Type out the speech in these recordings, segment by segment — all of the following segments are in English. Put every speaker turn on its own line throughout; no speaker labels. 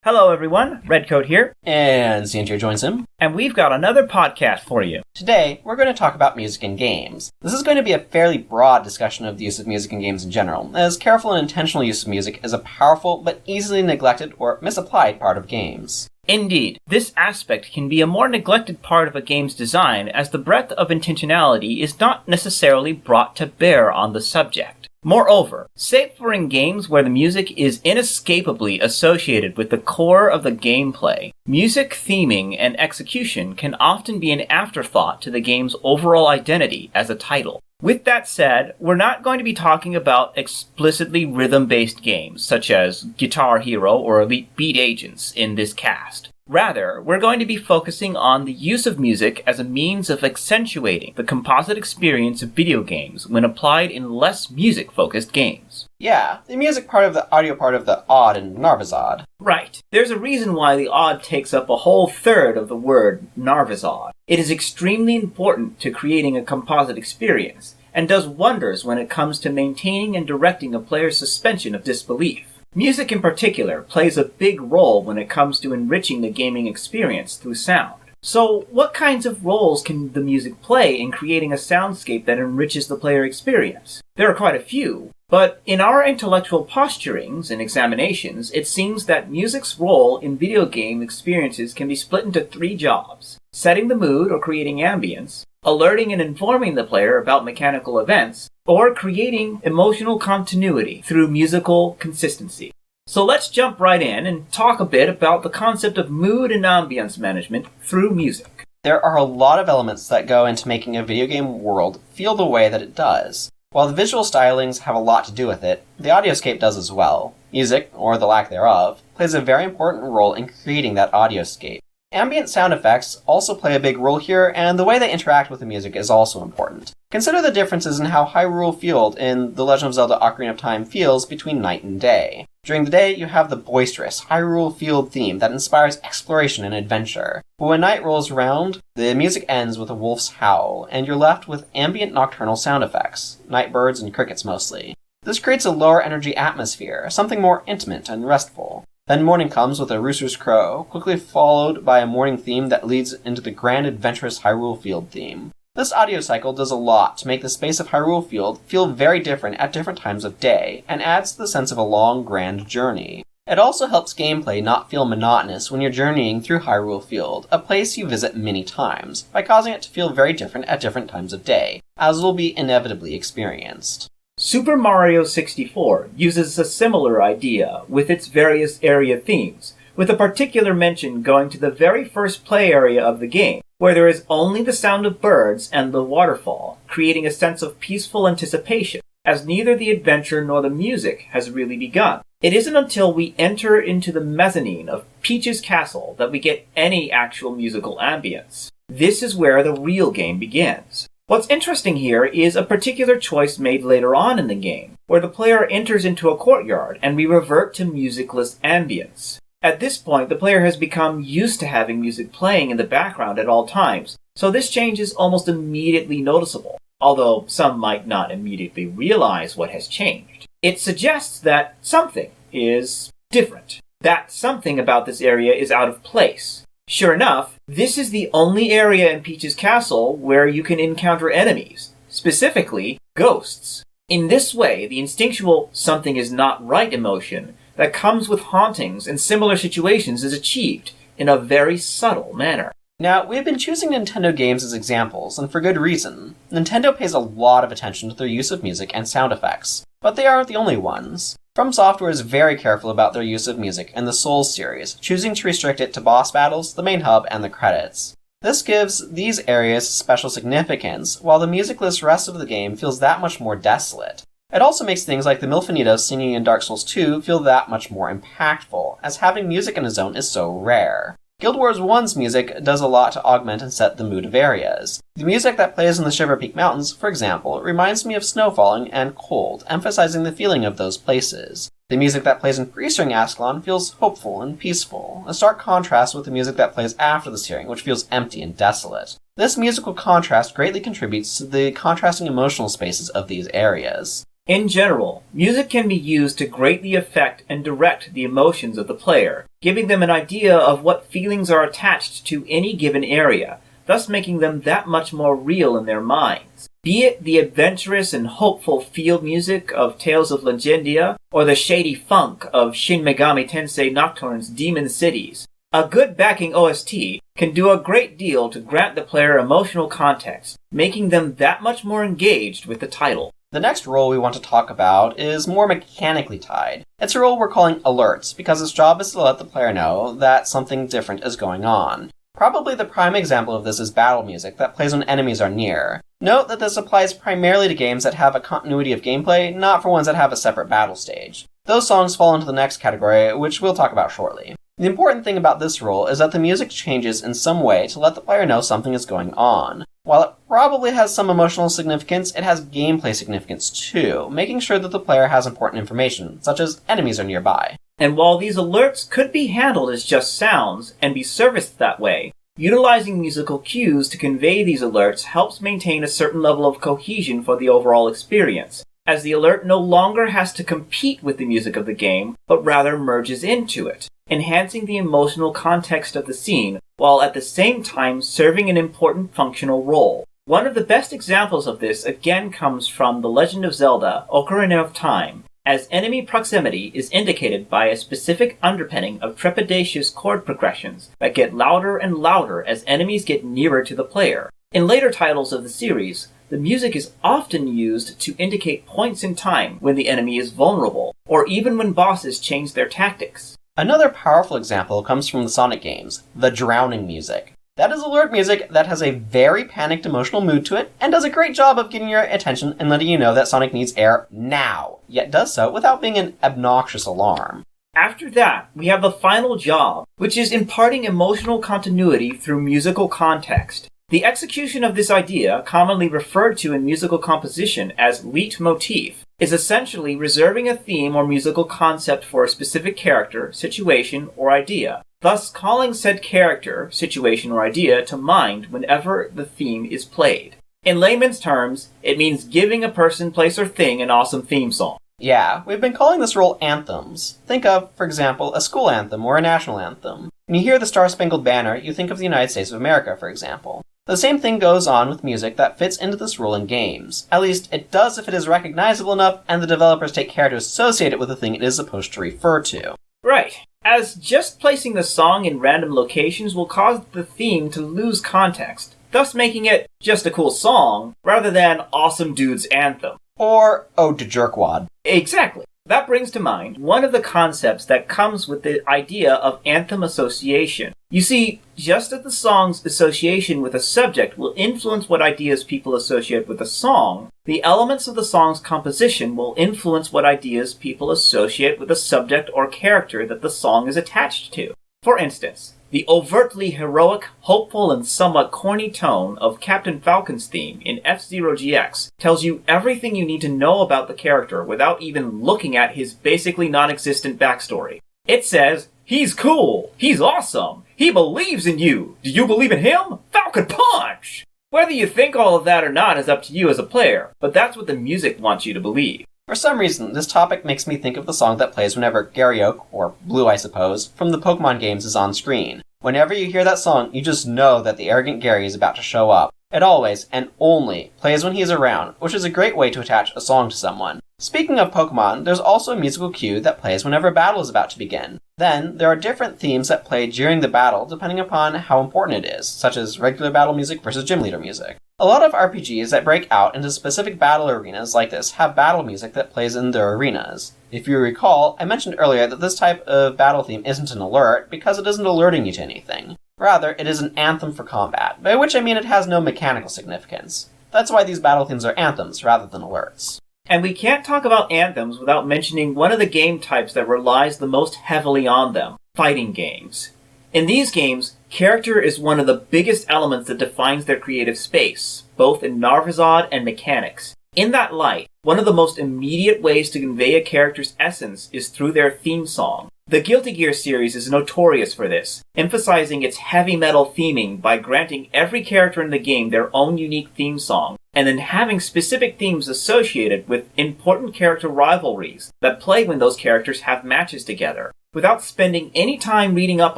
Hello everyone, Redcoat here.
And Xantio joins him.
And we've got another podcast for you.
Today, we're going to talk about music in games. This is going to be a fairly broad discussion of the use of music in games in general, as careful and intentional use of music is a powerful but easily neglected or misapplied part of games.
Indeed, this aspect can be a more neglected part of a game's design as the breadth of intentionality is not necessarily brought to bear on the subject. Moreover, save for in games where the music is inescapably associated with the core of the gameplay, music theming and execution can often be an afterthought to the game's overall identity as a title. With that said, we're not going to be talking about explicitly rhythm-based games, such as Guitar Hero or Elite Beat Agents in this cast. Rather, we're going to be focusing on the use of music as a means of accentuating the composite experience of video games when applied in less music-focused games.
Yeah, the music part of the audio part of the odd and Narvazod.
Right. There's a reason why the odd takes up a whole third of the word Narvazod. It is extremely important to creating a composite experience, and does wonders when it comes to maintaining and directing a player's suspension of disbelief. Music in particular plays a big role when it comes to enriching the gaming experience through sound. So, what kinds of roles can the music play in creating a soundscape that enriches the player experience? There are quite a few, but in our intellectual posturings and examinations, it seems that music's role in video game experiences can be split into three jobs: setting the mood or creating ambience, alerting and informing the player about mechanical events, or creating emotional continuity through musical consistency. So let's jump right in and talk a bit about the concept of mood and ambience management through music.
There are a lot of elements that go into making a video game world feel the way that it does. While the visual stylings have a lot to do with it, the audioscape does as well. Music, or the lack thereof, plays a very important role in creating that audioscape. Ambient sound effects also play a big role here, and the way they interact with the music is also important. Consider the differences in how Hyrule Field in The Legend of Zelda Ocarina of Time feels between night and day. During the day, you have the boisterous Hyrule Field theme that inspires exploration and adventure. But when night rolls around, the music ends with a wolf's howl, and you're left with ambient nocturnal sound effects, night birds and crickets mostly. This creates a lower energy atmosphere, something more intimate and restful. Then morning comes with a rooster's crow, quickly followed by a morning theme that leads into the grand adventurous Hyrule Field theme. This audio cycle does a lot to make the space of Hyrule Field feel very different at different times of day, and adds to the sense of a long, grand journey. It also helps gameplay not feel monotonous when you're journeying through Hyrule Field, a place you visit many times, by causing it to feel very different at different times of day, as will be inevitably experienced.
Super Mario 64 uses a similar idea with its various area themes, with a particular mention going to the very first play area of the game, where there is only the sound of birds and the waterfall, creating a sense of peaceful anticipation, as neither the adventure nor the music has really begun. It isn't until we enter into the mezzanine of Peach's castle that we get any actual musical ambience. This is where the real game begins. What's interesting here is a particular choice made later on in the game, where the player enters into a courtyard and we revert to musicless ambience. At this point, the player has become used to having music playing in the background at all times, so this change is almost immediately noticeable, although some might not immediately realize what has changed. It suggests that something is different, that something about this area is out of place. Sure enough, this is the only area in Peach's castle where you can encounter enemies, specifically ghosts. In this way, the instinctual something is not right emotion that comes with hauntings and similar situations is achieved in a very subtle manner.
Now, we've been choosing Nintendo games as examples, and for good reason. Nintendo pays a lot of attention to their use of music and sound effects, but they aren't the only ones. From Software is very careful about their use of music in the Souls series, choosing to restrict it to boss battles, the main hub, and the credits. This gives these areas special significance, while the musicless rest of the game feels that much more desolate. It also makes things like the Milfinitos singing in Dark Souls 2 feel that much more impactful, as having music in a zone is so rare. Guild Wars 1's music does a lot to augment and set the mood of areas. The music that plays in the Shiver Peak Mountains, for example, reminds me of snow falling and cold, emphasizing the feeling of those places. The music that plays in Pre-String Ascalon feels hopeful and peaceful, a stark contrast with the music that plays after the Searing, which feels empty and desolate. This musical contrast greatly contributes to the contrasting emotional spaces of these areas.
In general, music can be used to greatly affect and direct the emotions of the player, giving them an idea of what feelings are attached to any given area, thus making them that much more real in their minds. Be it the adventurous and hopeful field music of Tales of Legendia, or the shady funk of Shin Megami Tensei Nocturne's Demon Cities, a good backing OST can do a great deal to grant the player emotional context, making them that much more engaged with the title.
The next role we want to talk about is more mechanically tied. It's a role we're calling alerts, because its job is to let the player know that something different is going on. Probably the prime example of this is battle music that plays when enemies are near. Note that this applies primarily to games that have a continuity of gameplay, not for ones that have a separate battle stage. Those songs fall into the next category, which we'll talk about shortly. The important thing about this role is that the music changes in some way to let the player know something is going on. While it probably has some emotional significance, it has gameplay significance too, making sure that the player has important information, such as enemies are nearby.
And while these alerts could be handled as just sounds and be serviced that way, utilizing musical cues to convey these alerts helps maintain a certain level of cohesion for the overall experience, as the alert no longer has to compete with the music of the game, but rather merges into it, enhancing the emotional context of the scene, while at the same time serving an important functional role. One of the best examples of this again comes from The Legend of Zelda: Ocarina of Time, as enemy proximity is indicated by a specific underpinning of trepidatious chord progressions that get louder and louder as enemies get nearer to the player. In later titles of the series, the music is often used to indicate points in time when the enemy is vulnerable, or even when bosses change their tactics.
Another powerful example comes from the Sonic games, the drowning music. That is alert music that has a very panicked emotional mood to it, and does a great job of getting your attention and letting you know that Sonic needs air now, yet does so without being an obnoxious alarm.
After that, we have the final job, which is imparting emotional continuity through musical context. The execution of this idea, commonly referred to in musical composition as leitmotif, is essentially reserving a theme or musical concept for a specific character, situation, or idea, thus calling said character, situation, or idea to mind whenever the theme is played. In layman's terms, it means giving a person, place, or thing an awesome theme song.
Yeah, we've been calling this role anthems. Think of, for example, a school anthem or a national anthem. When you hear the Star-Spangled Banner, you think of the United States of America, for example. The same thing goes on with music that fits into this role in games. At least, it does if it is recognizable enough and the developers take care to associate it with the thing it is supposed to refer to.
Right, as just placing the song in random locations will cause the theme to lose context, thus making it just a cool song rather than awesome dude's anthem.
Or Ode to Jerkwad.
Exactly. That brings to mind one of the concepts that comes with the idea of anthem association. You see, just as the song's association with a subject will influence what ideas people associate with a song, the elements of the song's composition will influence what ideas people associate with the subject or character that the song is attached to. For instance, the overtly heroic, hopeful, and somewhat corny tone of Captain Falcon's theme in F-Zero GX tells you everything you need to know about the character without even looking at his basically non-existent backstory. It says, "He's cool, he's awesome, he believes in you, do you believe in him? Falcon Punch!" Whether you think all of that or not is up to you as a player, but that's what the music wants you to believe.
For some reason, this topic makes me think of the song that plays whenever Gary Oak, or Blue I suppose, from the Pokemon games is on screen. Whenever you hear that song, you just know that the arrogant Gary is about to show up. It always, and only, plays when he is around, which is a great way to attach a song to someone. Speaking of Pokemon, there's also a musical cue that plays whenever a battle is about to begin. Then, there are different themes that play during the battle depending upon how important it is, such as regular battle music versus gym leader music. A lot of RPGs that break out into specific battle arenas like this have battle music that plays in their arenas. If you recall, I mentioned earlier that this type of battle theme isn't an alert because it isn't alerting you to anything. Rather, it is an anthem for combat, by which I mean it has no mechanical significance. That's why these battle themes are anthems rather than alerts.
And we can't talk about anthems without mentioning one of the game types that relies the most heavily on them: fighting games. In these games, character is one of the biggest elements that defines their creative space, both in Narvazod and mechanics. In that light, one of the most immediate ways to convey a character's essence is through their theme song. The Guilty Gear series is notorious for this, emphasizing its heavy metal theming by granting every character in the game their own unique theme song, and then having specific themes associated with important character rivalries that play when those characters have matches together, without spending any time reading up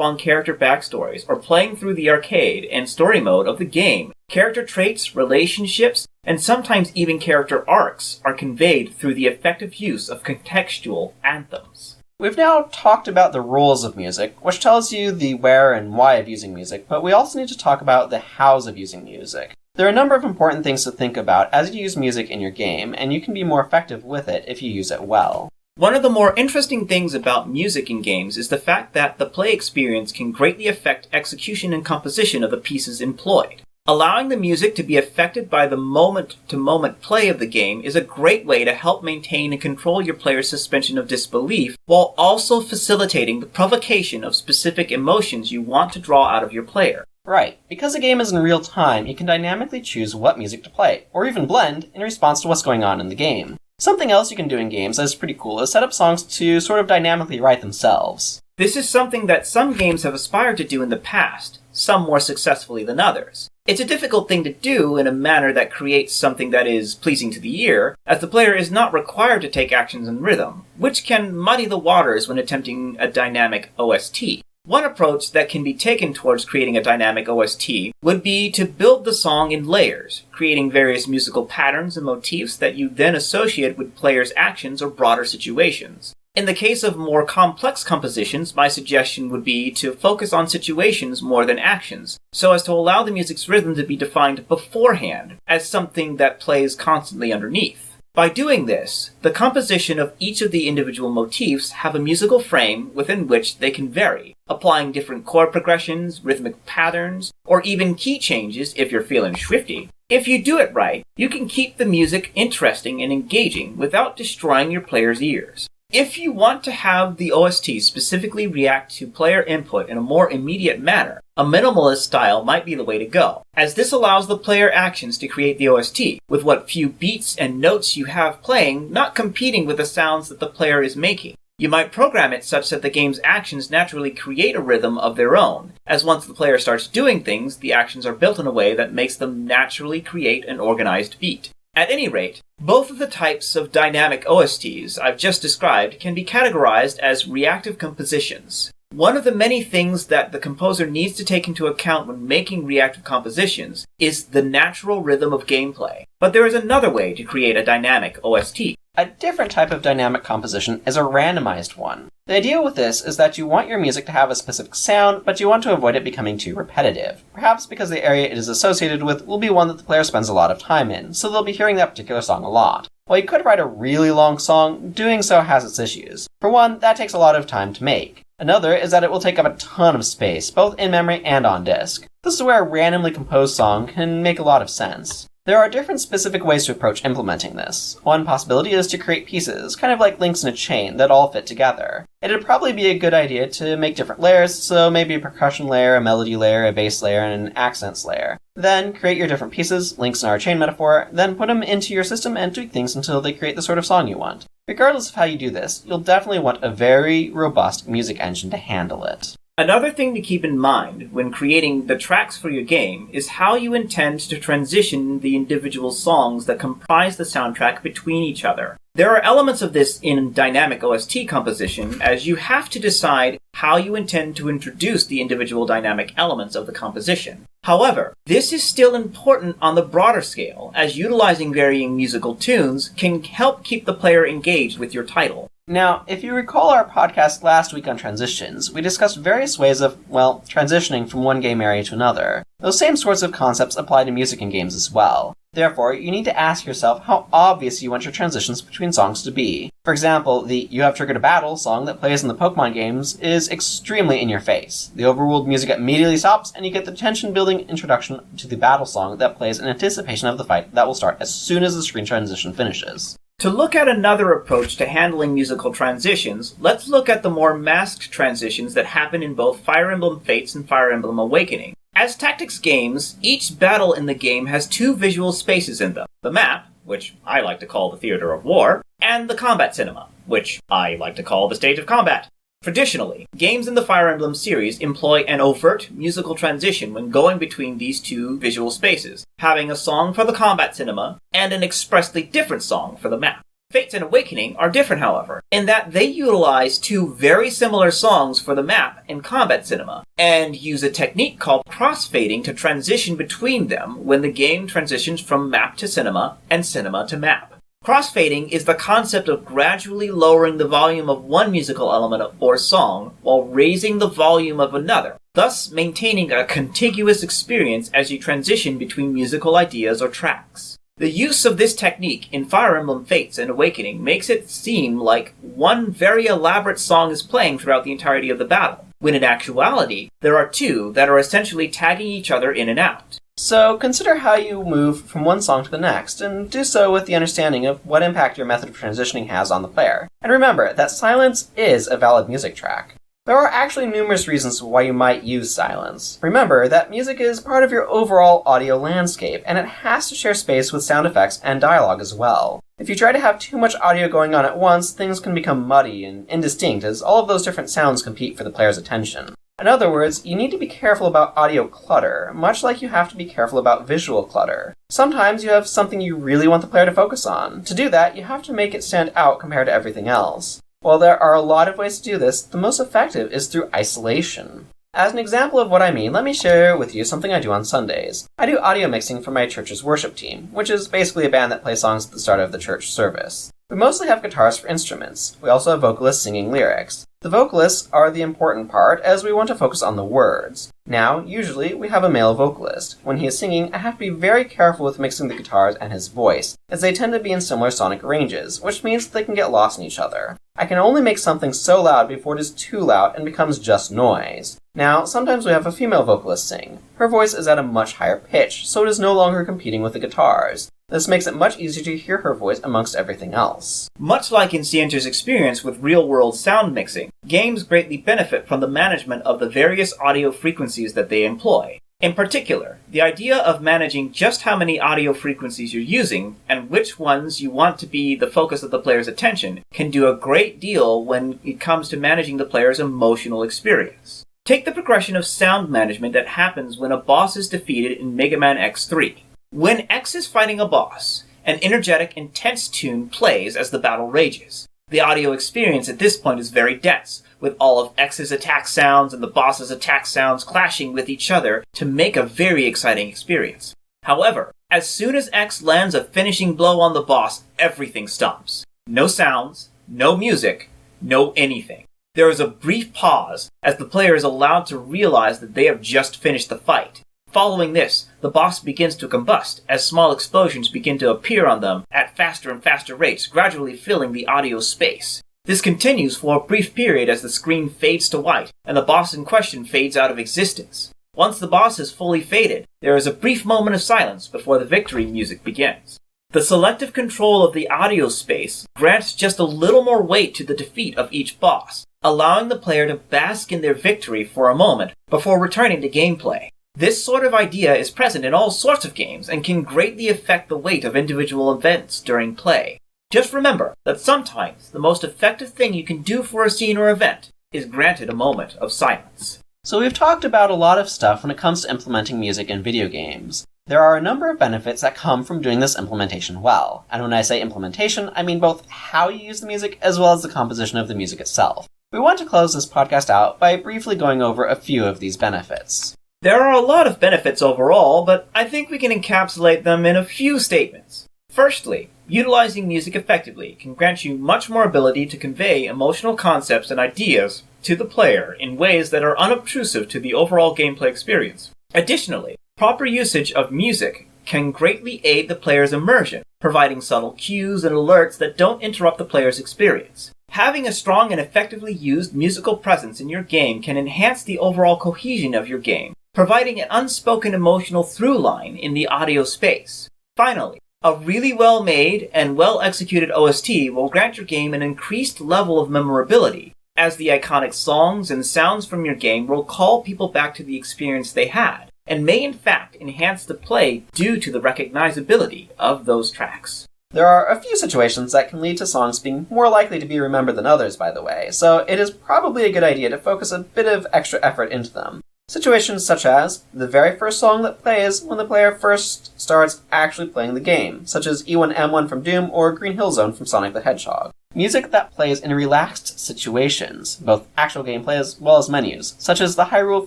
on character backstories or playing through the arcade and story mode of the game. Character traits, relationships, and sometimes even character arcs are conveyed through the effective use of contextual anthems.
We've now talked about the rules of music, which tells you the where and why of using music, but we also need to talk about the hows of using music. There are a number of important things to think about as you use music in your game, and you can be more effective with it if you use it well.
One of the more interesting things about music in games is the fact that the play experience can greatly affect execution and composition of the pieces employed. Allowing the music to be affected by the moment-to-moment play of the game is a great way to help maintain and control your player's suspension of disbelief, while also facilitating the provocation of specific emotions you want to draw out of your player.
Right. Because the game is in real time, you can dynamically choose what music to play, or even blend, in response to what's going on in the game. Something else you can do in games that is pretty cool is set up songs to sort of dynamically write themselves.
This is something that some games have aspired to do in the past, some more successfully than others. It's a difficult thing to do in a manner that creates something that is pleasing to the ear, as the player is not required to take actions in rhythm, which can muddy the waters when attempting a dynamic OST. One approach that can be taken towards creating a dynamic OST would be to build the song in layers, creating various musical patterns and motifs that you then associate with players' actions or broader situations. In the case of more complex compositions, my suggestion would be to focus on situations more than actions, so as to allow the music's rhythm to be defined beforehand as something that plays constantly underneath. By doing this, the composition of each of the individual motifs have a musical frame within which they can vary, applying different chord progressions, rhythmic patterns, or even key changes if you're feeling swifty. If you do it right, you can keep the music interesting and engaging without destroying your player's ears. If you want to have the OST specifically react to player input in a more immediate manner, a minimalist style might be the way to go, as this allows the player actions to create the OST, with what few beats and notes you have playing not competing with the sounds that the player is making. You might program it such that the game's actions naturally create a rhythm of their own, as once the player starts doing things, the actions are built in a way that makes them naturally create an organized beat. At any rate, both of the types of dynamic OSTs I've just described can be categorized as reactive compositions. One of the many things that the composer needs to take into account when making reactive compositions is the natural rhythm of gameplay. But there is another way to create a dynamic OST.
A different type of dynamic composition is a randomized one. The idea with this is that you want your music to have a specific sound, but you want to avoid it becoming too repetitive. Perhaps because the area it is associated with will be one that the player spends a lot of time in, so they'll be hearing that particular song a lot. While you could write a really long song, doing so has its issues. For one, that takes a lot of time to make. Another is that it will take up a ton of space, both in memory and on disk. This is where a randomly composed song can make a lot of sense. There are different specific ways to approach implementing this. One possibility is to create pieces, kind of like links in a chain, that all fit together. It'd probably be a good idea to make different layers, so maybe a percussion layer, a melody layer, a bass layer, and an accents layer. Then create your different pieces, links in our chain metaphor, then put them into your system and tweak things until they create the sort of song you want. Regardless of how you do this, you'll definitely want a very robust music engine to handle it.
Another thing to keep in mind when creating the tracks for your game is how you intend to transition the individual songs that comprise the soundtrack between each other. There are elements of this in dynamic OST composition, as you have to decide how you intend to introduce the individual dynamic elements of the composition. However, this is still important on the broader scale, as utilizing varying musical tunes can help keep the player engaged with your title.
Now, if you recall our podcast last week on transitions, we discussed various ways of, transitioning from one game area to another. Those same sorts of concepts apply to music in games as well. Therefore, you need to ask yourself how obvious you want your transitions between songs to be. For example, the "You Have Triggered a Battle" song that plays in the Pokemon games is extremely in your face. The overworld music immediately stops, and you get the tension-building introduction to the battle song that plays in anticipation of the fight that will start as soon as the screen transition finishes.
To look at another approach to handling musical transitions, let's look at the more masked transitions that happen in both Fire Emblem Fates and Fire Emblem Awakening. As tactics games, each battle in the game has two visual spaces in them: the map, which I like to call the theater of war, and the combat cinema, which I like to call the stage of combat. Traditionally, games in the Fire Emblem series employ an overt musical transition when going between these two visual spaces, having a song for the combat cinema and an expressly different song for the map. Fates and Awakening are different, however, in that they utilize two very similar songs for the map and combat cinema, and use a technique called crossfading to transition between them when the game transitions from map to cinema and cinema to map. Crossfading is the concept of gradually lowering the volume of one musical element or song while raising the volume of another, thus maintaining a contiguous experience as you transition between musical ideas or tracks. The use of this technique in Fire Emblem Fates and Awakening makes it seem like one very elaborate song is playing throughout the entirety of the battle, when in actuality, there are two that are essentially tagging each other in and out.
So consider how you move from one song to the next, and do so with the understanding of what impact your method of transitioning has on the player. And remember that silence is a valid music track. There are actually numerous reasons why you might use silence. Remember that music is part of your overall audio landscape, and it has to share space with sound effects and dialogue as well. If you try to have too much audio going on at once, things can become muddy and indistinct as all of those different sounds compete for the player's attention. In other words, you need to be careful about audio clutter, much like you have to be careful about visual clutter. Sometimes you have something you really want the player to focus on. To do that, you have to make it stand out compared to everything else. While there are a lot of ways to do this, the most effective is through isolation. As an example of what I mean, let me share with you something I do on Sundays. I do audio mixing for my church's worship team, which is basically a band that plays songs at the start of the church service. We mostly have guitars for instruments. We also have vocalists singing lyrics. The vocalists are the important part, as we want to focus on the words. Now, usually, we have a male vocalist. When he is singing, I have to be very careful with mixing the guitars and his voice, as they tend to be in similar sonic ranges, which means they can get lost in each other. I can only make something so loud before it is too loud and becomes just noise. Now, sometimes we have a female vocalist sing. Her voice is at a much higher pitch, so it is no longer competing with the guitars. This makes it much easier to hear her voice amongst everything else.
Much like in Cienter's experience with real-world sound mixing, games greatly benefit from the management of the various audio frequencies that they employ. In particular, the idea of managing just how many audio frequencies you're using and which ones you want to be the focus of the player's attention can do a great deal when it comes to managing the player's emotional experience. Take the progression of sound management that happens when a boss is defeated in Megaman X3. When X is fighting a boss, an energetic, intense tune plays as the battle rages. The audio experience at this point is very dense, with all of X's attack sounds and the boss's attack sounds clashing with each other to make a very exciting experience. However, as soon as X lands a finishing blow on the boss, everything stops. No sounds, no music, no anything. There is a brief pause as the player is allowed to realize that they have just finished the fight. Following this, the boss begins to combust as small explosions begin to appear on them at faster and faster rates, gradually filling the audio space. This continues for a brief period as the screen fades to white and the boss in question fades out of existence. Once the boss is fully faded, there is a brief moment of silence before the victory music begins. The selective control of the audio space grants just a little more weight to the defeat of each boss, allowing the player to bask in their victory for a moment before returning to gameplay. This sort of idea is present in all sorts of games and can greatly affect the weight of individual events during play. Just remember that sometimes the most effective thing you can do for a scene or event is granted a moment of silence.
So we've talked about a lot of stuff when it comes to implementing music in video games. There are a number of benefits that come from doing this implementation well. And when I say implementation, I mean both how you use the music as well as the composition of the music itself. We want to close this podcast out by briefly going over a few of these benefits.
There are a lot of benefits overall, but I think we can encapsulate them in a few statements. Firstly, utilizing music effectively can grant you much more ability to convey emotional concepts and ideas to the player in ways that are unobtrusive to the overall gameplay experience. Additionally, proper usage of music can greatly aid the player's immersion, providing subtle cues and alerts that don't interrupt the player's experience. Having a strong and effectively used musical presence in your game can enhance the overall cohesion of your game, providing an unspoken emotional through line in the audio space. Finally, a really well-made and well-executed OST will grant your game an increased level of memorability, as the iconic songs and sounds from your game will call people back to the experience they had, and may in fact enhance the play due to the recognizability of those tracks.
There are a few situations that can lead to songs being more likely to be remembered than others, by the way, so it is probably a good idea to focus a bit of extra effort into them. Situations such as the very first song that plays when the player first starts actually playing the game, such as E1M1 from Doom or Green Hill Zone from Sonic the Hedgehog. Music that plays in relaxed situations, both actual gameplay as well as menus, such as the Hyrule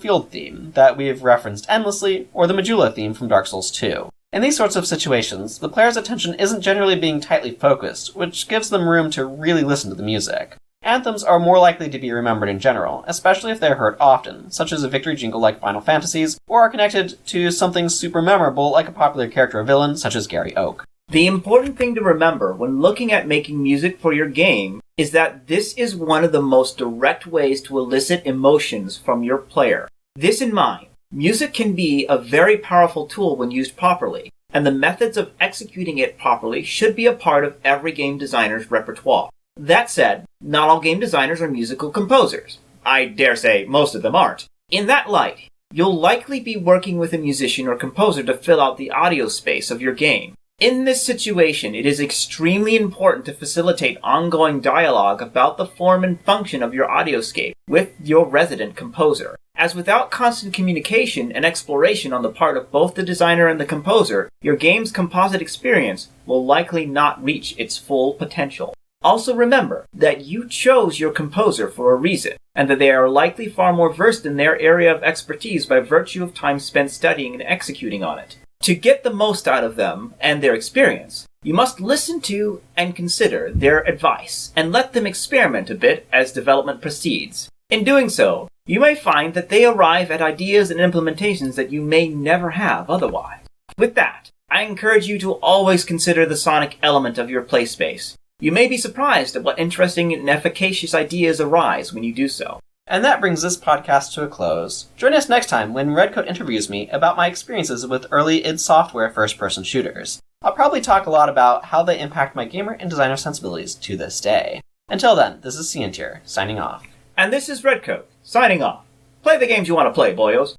Field theme that we've referenced endlessly, or the Majula theme from Dark Souls 2. In these sorts of situations, the player's attention isn't generally being tightly focused, which gives them room to really listen to the music. Anthems are more likely to be remembered in general, especially if they're heard often, such as a victory jingle like Final Fantasies, or are connected to something super memorable like a popular character or villain such as Gary Oak.
The important thing to remember when looking at making music for your game is that this is one of the most direct ways to elicit emotions from your player. This in mind, music can be a very powerful tool when used properly, and the methods of executing it properly should be a part of every game designer's repertoire. That said, not all game designers are musical composers. I dare say most of them aren't. In that light, you'll likely be working with a musician or composer to fill out the audio space of your game. In this situation, it is extremely important to facilitate ongoing dialogue about the form and function of your audioscape with your resident composer, as without constant communication and exploration on the part of both the designer and the composer, your game's composite experience will likely not reach its full potential. Also remember that you chose your composer for a reason, and that they are likely far more versed in their area of expertise by virtue of time spent studying and executing on it. To get the most out of them and their experience, you must listen to and consider their advice, and let them experiment a bit as development proceeds. In doing so, you may find that they arrive at ideas and implementations that you may never have otherwise. With that, I encourage you to always consider the sonic element of your play space. You may be surprised at what interesting and efficacious ideas arise when you do so.
And that brings this podcast to a close. Join us next time when Redcoat interviews me about my experiences with early id Software first-person shooters. I'll probably talk a lot about how they impact my gamer and designer sensibilities to this day. Until then, this is Ciantier, signing off.
And this is Redcoat, signing off. Play the games you want to play, boyos.